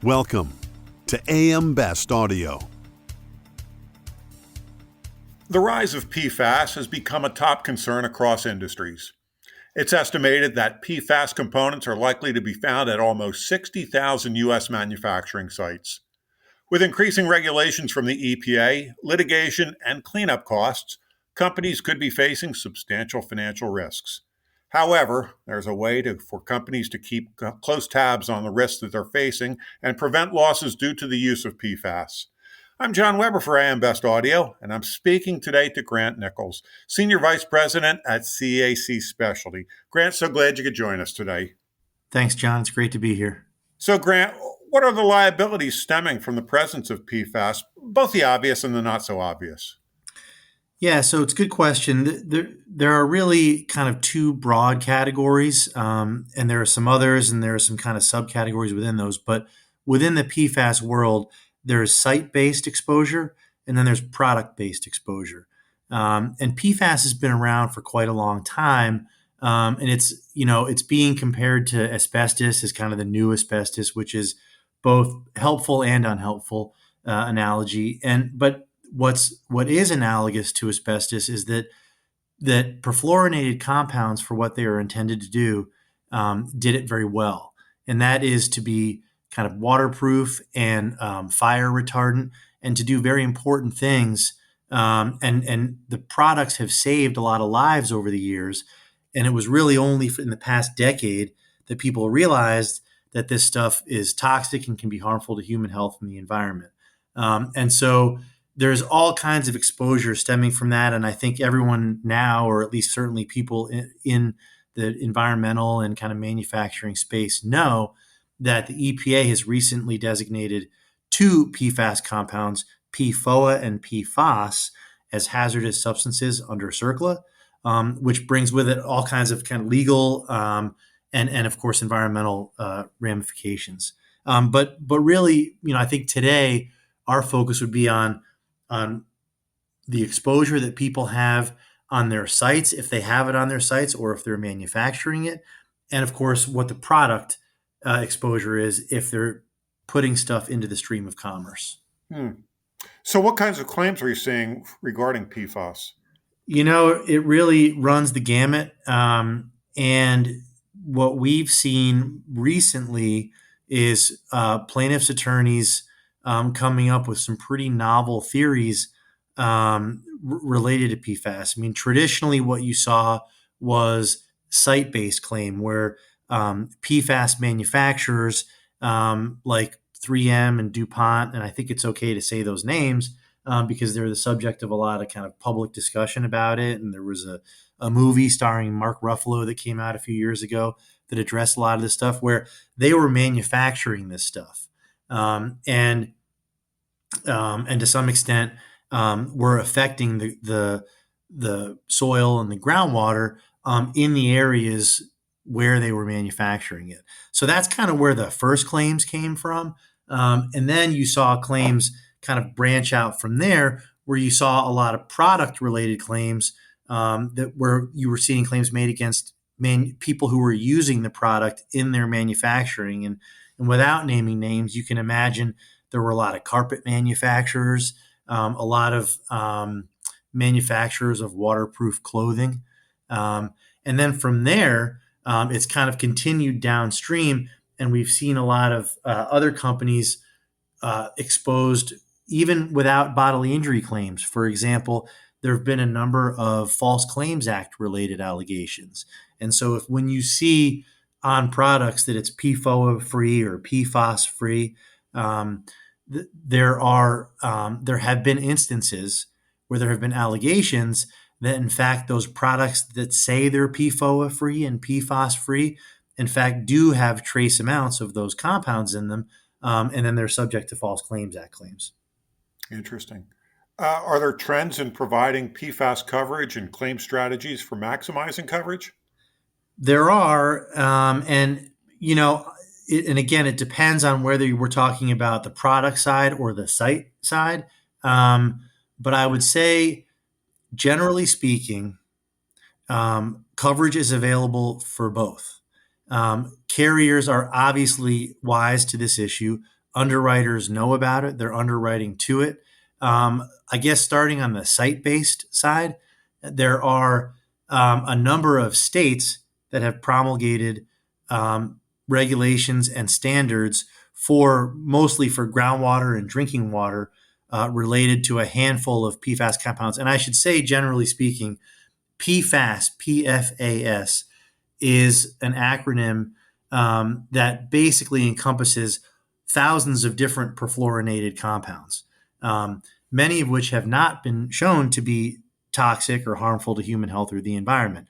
Welcome to AM Best Audio. The rise of PFAS has become a top concern across industries. It's estimated that PFAS components are likely to be found at almost 60,000 U.S. manufacturing sites. With increasing regulations from the EPA, litigation, and cleanup costs, companies could be facing substantial financial risks. However, there's a way for companies to keep close tabs on the risks that they're facing and prevent losses due to the use of PFAS. I'm John Weber for AM Best Audio, and I'm speaking today to Grant Nichols, Senior Vice President at CAC Specialty. Grant, so glad you could join us today. Thanks, John. It's great to be here. So, Grant, what are the liabilities stemming from the presence of PFAS, both the obvious and the not so obvious? Yeah, so it's a good question. There are really kind of two broad categories, and there are some others, and there are some kind of subcategories within those. But within the PFAS world, there's site-based exposure, and then there's product-based exposure. And PFAS has been around for quite a long time, and it's being compared to asbestos as kind of the new asbestos, which is both helpful and unhelpful analogy. But what is analogous to asbestos is that perfluorinated compounds, for what they are intended to do, did it very well, and that is to be kind of waterproof and fire retardant, and to do very important things. And the products have saved a lot of lives over the years, and it was really only in the past decade that people realized that this stuff is toxic and can be harmful to human health and the environment. And so there's all kinds of exposure stemming from that. And I think everyone now, or at least certainly people in the environmental and kind of manufacturing space, know that the EPA has recently designated two PFAS compounds, PFOA and PFOS, as hazardous substances under CERCLA, which brings with it all kinds of kind of legal and of course environmental ramifications. But really, I think today our focus would be on the exposure that people have on their sites, if they have it on their sites or if they're manufacturing it, and of course what the product exposure is if they're putting stuff into the stream of commerce. So what kinds of claims are you seeing regarding PFAS? It really runs the gamut. And what we've seen recently is plaintiffs' attorneys coming up with some pretty novel theories related to PFAS. I mean, traditionally what you saw was site-based claim where PFAS manufacturers like 3M and DuPont, and I think it's okay to say those names because they're the subject of a lot of kind of public discussion about it. And there was a movie starring Mark Ruffalo that came out a few years ago that addressed a lot of this stuff where they were manufacturing this stuff. And to some extent were affecting the soil and the groundwater in the areas where they were manufacturing it. So that's kind of where the first claims came from. And then you saw claims kind of branch out from there, where you saw a lot of product-related claims where you were seeing claims made against people who were using the product in their manufacturing. And without naming names, you can imagine there were a lot of carpet manufacturers, a lot of manufacturers of waterproof clothing. And then from there, it's kind of continued downstream, and we've seen a lot of other companies exposed even without bodily injury claims. For example, there have been a number of False Claims Act related allegations. And so when you see on products that it's PFOA free or PFOS free, there have been instances where there have been allegations that in fact those products that say they're PFOA free and PFOS free, in fact, do have trace amounts of those compounds in them, and then they're subject to False Claims Act claims. Interesting. Are there trends in providing PFAS coverage and claim strategies for maximizing coverage? There are, and again, it depends on whether we're talking about the product side or the site side. But I would say, generally speaking, coverage is available for both. Carriers are obviously wise to this issue. Underwriters know about it. They're underwriting to it. I guess starting on the site-based side, there are a number of states that have promulgated regulations and standards for mostly for groundwater and drinking water related to a handful of PFAS compounds. And I should say, generally speaking, PFAS, PFAS, is an acronym that basically encompasses thousands of different perfluorinated compounds, many of which have not been shown to be toxic or harmful to human health or the environment.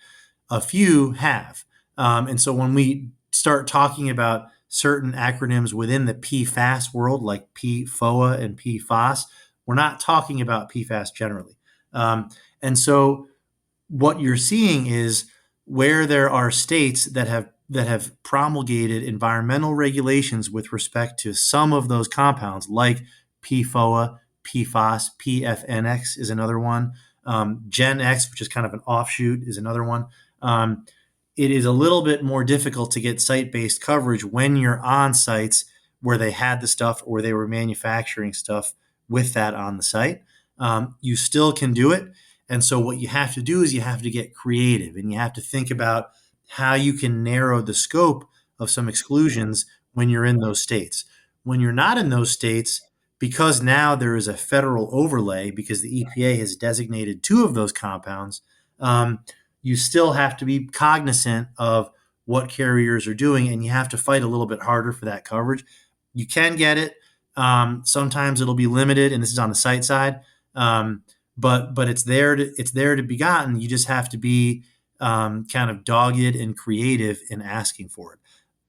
A few have. And so when we start talking about certain acronyms within the PFAS world, like PFOA and PFAS, we're not talking about PFAS generally. And so what you're seeing is where there are states that have promulgated environmental regulations with respect to some of those compounds, like PFOA, PFAS, PFNX is another one. Gen X, which is kind of an offshoot, is another one. It is a little bit more difficult to get site-based coverage when you're on sites where they had the stuff or they were manufacturing stuff with that on the site. You still can do it. And so what you have to do is you have to get creative and you have to think about how you can narrow the scope of some exclusions when you're in those states. When you're not in those states, because now there is a federal overlay because the EPA has designated two of those compounds, you still have to be cognizant of what carriers are doing and you have to fight a little bit harder for that coverage. You can get it. Sometimes it'll be limited, and this is on the site side. But it's there to be gotten. You just have to be kind of dogged and creative in asking for it.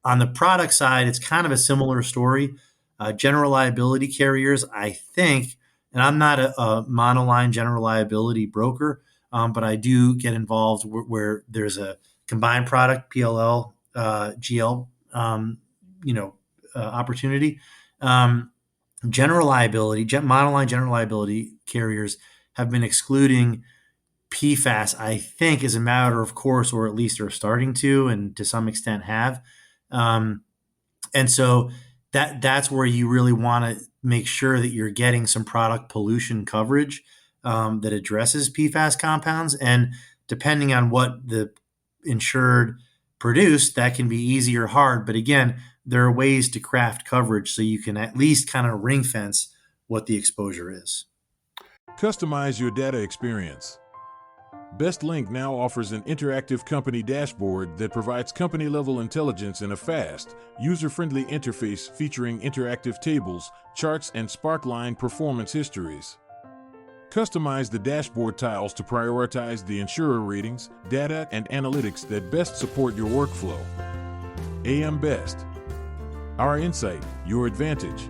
On the product side, it's kind of a similar story. General liability carriers, I think, and I'm not a monoline general liability broker, but I do get involved where there's a combined product, PLL, GL, opportunity. General liability, monoline general liability carriers have been excluding PFAS, I think, as a matter of course, or at least are starting to, and to some extent have. And so that's where you really want to make sure that you're getting some product pollution coverage that addresses PFAS compounds. And depending on what the insured produced, that can be easy or hard. But again, there are ways to craft coverage so you can at least kind of ring fence what the exposure is. Customize your data experience. BestLink now offers an interactive company dashboard that provides company-level intelligence in a fast, user-friendly interface featuring interactive tables, charts, and Sparkline performance histories. Customize the dashboard tiles to prioritize the insurer ratings, data, and analytics that best support your workflow. AM Best. Our insight, your advantage.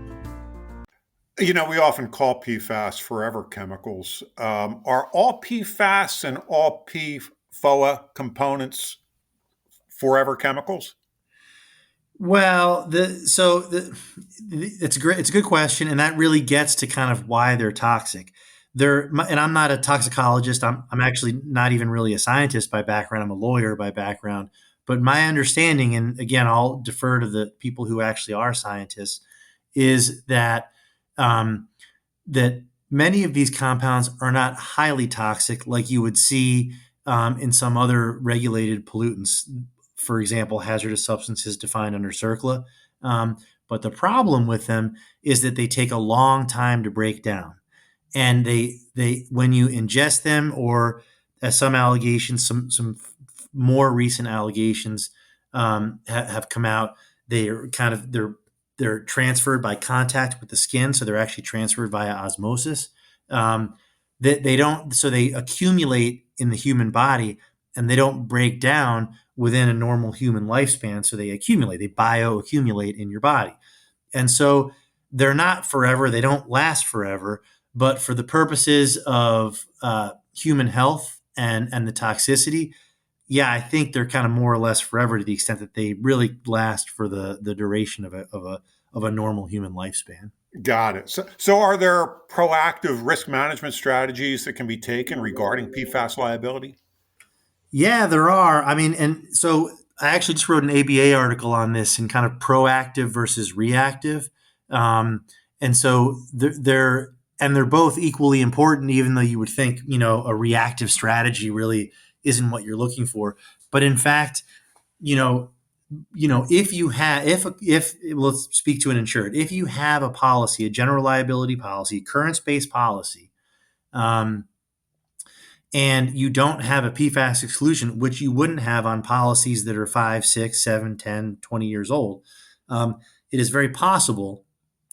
We often call PFAS forever chemicals. Are all PFAS and all PFOA components forever chemicals? Well, it's a good question, and that really gets to kind of why they're toxic. And I'm not a toxicologist. I'm actually not even really a scientist by background. I'm a lawyer by background. But my understanding, and again, I'll defer to the people who actually are scientists, is that that many of these compounds are not highly toxic like you would see in some other regulated pollutants. For example, hazardous substances defined under CERCLA. But the problem with them is that they take a long time to break down. And they when you ingest them, or as some allegations, some more recent allegations have come out, they're transferred by contact with the skin, so they're actually transferred via osmosis. They accumulate in the human body, and they don't break down within a normal human lifespan. So they bioaccumulate in your body, and so they're not forever. They don't last forever. But for the purposes of human health and the toxicity, yeah, I think they're kind of more or less forever, to the extent that they really last for the duration of a normal human lifespan. Got it. So are there proactive risk management strategies that can be taken regarding PFAS liability? Yeah, there are. I mean, and so I actually just wrote an ABA article on this, and kind of proactive versus reactive. And so they're both equally important, even though you would think, a reactive strategy really isn't what you're looking for. But in fact, if let's speak to an insured, if you have a policy, a general liability policy, occurrence-based policy, and you don't have a PFAS exclusion, which you wouldn't have on policies that are 5, 6, 7, 10, 20 years old, it is very possible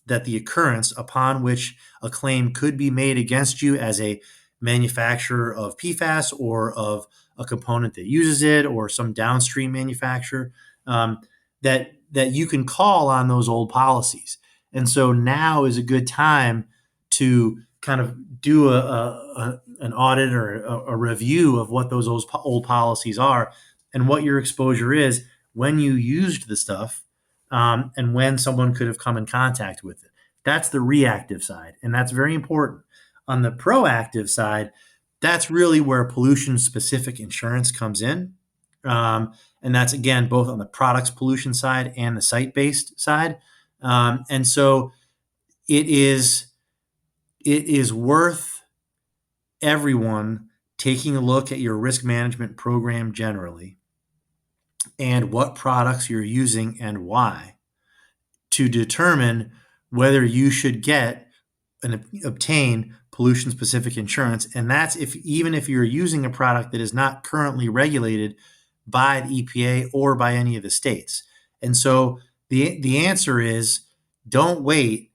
that the occurrence upon which a claim could be made against you as a manufacturer of PFAS or of a component that uses it or some downstream manufacturer, that you can call on those old policies. And so now is a good time to kind of do an audit or a review of what those old policies are and what your exposure is when you used the stuff, and when someone could have come in contact with it. That's the reactive side, and that's very important. On the proactive side, that's really where pollution-specific insurance comes in. And that's, again, both on the products pollution side and the site-based side. And so it is worth everyone taking a look at your risk management program generally and what products you're using and why to determine whether you should get and obtain pollution-specific insurance. And that's even if you're using a product that is not currently regulated by the EPA or by any of the states. And so the answer is, don't wait,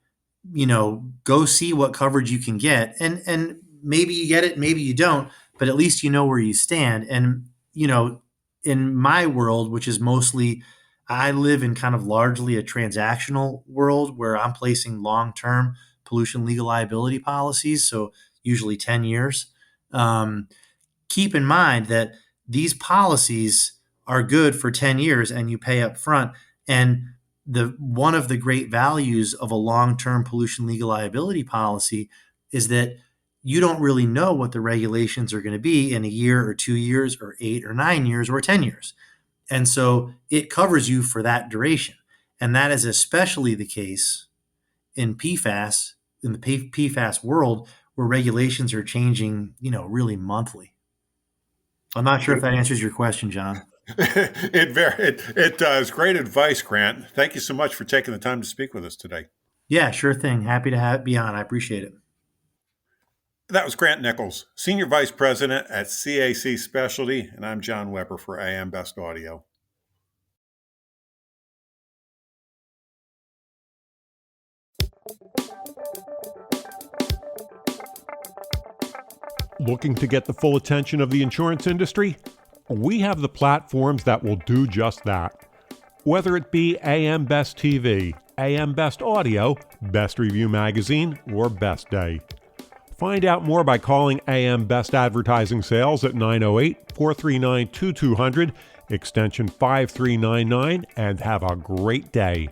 go see what coverage you can get. And maybe you get it, maybe you don't, but at least you know where you stand. And, in my world, which is mostly, I live in kind of largely a transactional world where I'm placing long-term pollution legal liability policies, so usually 10 years. Keep in mind that these policies are good for 10 years and you pay up front. And one of the great values of a long-term pollution legal liability policy is that you don't really know what the regulations are going to be in a year or 2 years or 8 or 9 years or 10 years. And so it covers you for that duration. And that is especially the case in PFAS, in the PFAS world, where regulations are changing, really monthly. I'm not sure if that answers your question, John. It does. Great advice, Grant. Thank you so much for taking the time to speak with us today. Yeah, sure thing. Happy to be on. I appreciate it. That was Grant Nichols, Senior Vice President at CAC Specialty, and I'm John Weber for AM Best Audio. Looking to get the full attention of the insurance industry? We have the platforms that will do just that. Whether it be AM Best TV, AM Best Audio, Best Review Magazine, or Best Day. Find out more by calling AM Best Advertising Sales at 908-439-2200, extension 5399, and have a great day.